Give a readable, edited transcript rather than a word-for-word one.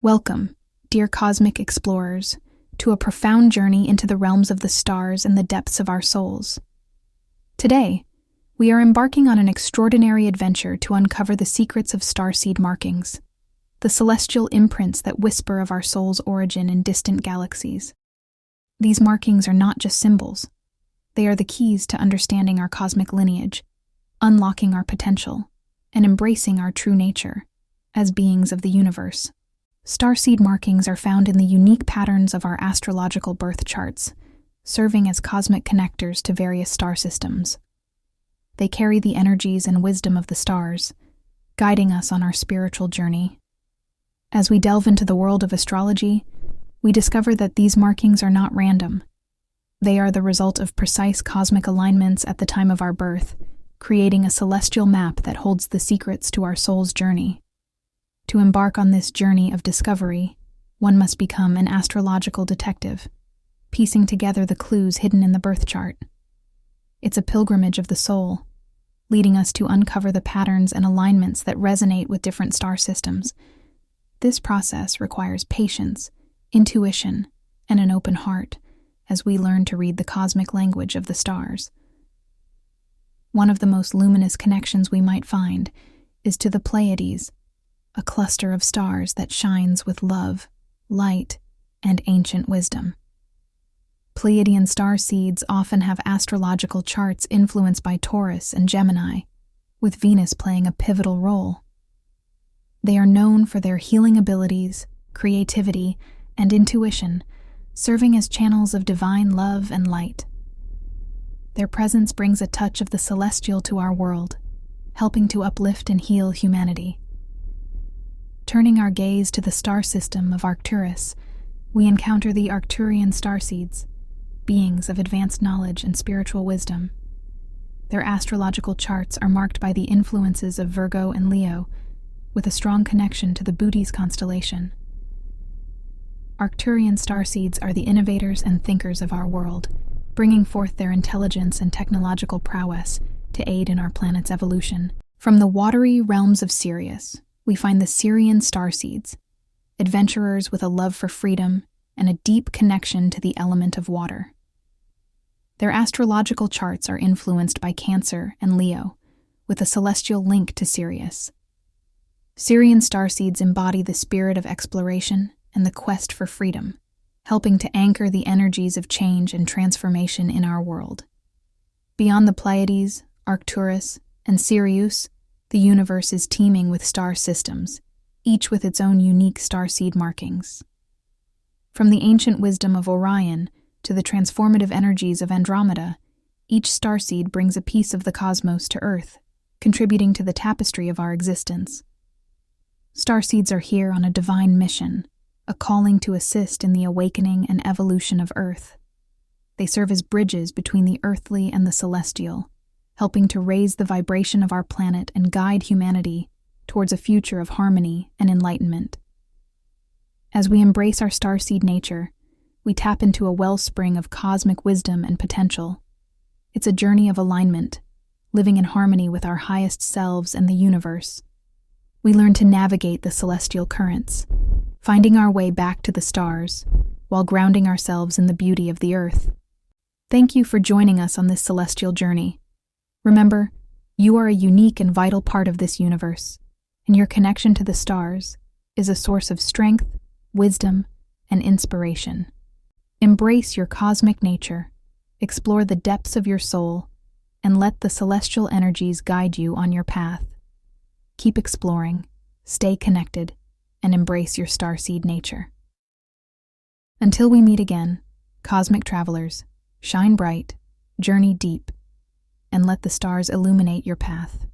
Welcome, dear cosmic explorers, to a profound journey into the realms of the stars and the depths of our souls. Today, we are embarking on an extraordinary adventure to uncover the secrets of starseed markings, the celestial imprints that whisper of our soul's origin in distant galaxies. These markings are not just symbols. They are the keys to understanding our cosmic lineage, unlocking our potential, and embracing our true nature as beings of the universe. Starseed markings are found in the unique patterns of our astrological birth charts, serving as cosmic connectors to various star systems. They carry the energies and wisdom of the stars, guiding us on our spiritual journey. As we delve into the world of astrology, we discover that these markings are not random. They are the result of precise cosmic alignments at the time of our birth, creating a celestial map that holds the secrets to our soul's journey. To embark on this journey of discovery, one must become an astrological detective, piecing together the clues hidden in the birth chart. It's a pilgrimage of the soul, leading us to uncover the patterns and alignments that resonate with different star systems. This process requires patience, intuition, and an open heart as we learn to read the cosmic language of the stars. One of the most luminous connections we might find is to the Pleiades, a cluster of stars that shines with love, light, and ancient wisdom. Pleiadian starseeds often have astrological charts influenced by Taurus and Gemini, with Venus playing a pivotal role. They are known for their healing abilities, creativity, and intuition, serving as channels of divine love and light. Their presence brings a touch of the celestial to our world, helping to uplift and heal humanity. Turning our gaze to the star system of Arcturus, we encounter the Arcturian starseeds, beings of advanced knowledge and spiritual wisdom. Their astrological charts are marked by the influences of Virgo and Leo, with a strong connection to the Bootes constellation. Arcturian starseeds are the innovators and thinkers of our world, bringing forth their intelligence and technological prowess to aid in our planet's evolution. From the watery realms of Sirius, we find the Sirian starseeds, adventurers with a love for freedom and a deep connection to the element of water. Their astrological charts are influenced by Cancer and Leo, with a celestial link to Sirius. Sirian starseeds embody the spirit of exploration and the quest for freedom, helping to anchor the energies of change and transformation in our world. Beyond the Pleiades, Arcturus, and Sirius, the universe is teeming with star systems, each with its own unique starseed markings. From the ancient wisdom of Orion to the transformative energies of Andromeda, each starseed brings a piece of the cosmos to Earth, contributing to the tapestry of our existence. Starseeds are here on a divine mission, a calling to assist in the awakening and evolution of Earth. They serve as bridges between the earthly and the celestial, helping to raise the vibration of our planet and guide humanity towards a future of harmony and enlightenment. As we embrace our starseed nature, we tap into a wellspring of cosmic wisdom and potential. It's a journey of alignment, living in harmony with our highest selves and the universe. We learn to navigate the celestial currents, finding our way back to the stars, while grounding ourselves in the beauty of the earth. Thank you for joining us on this celestial journey. Remember, you are a unique and vital part of this universe, and your connection to the stars is a source of strength, wisdom, and inspiration. Embrace your cosmic nature, explore the depths of your soul, and let the celestial energies guide you on your path. Keep exploring, stay connected, and embrace your starseed nature. Until we meet again, cosmic travelers, shine bright, journey deep, and let the stars illuminate your path.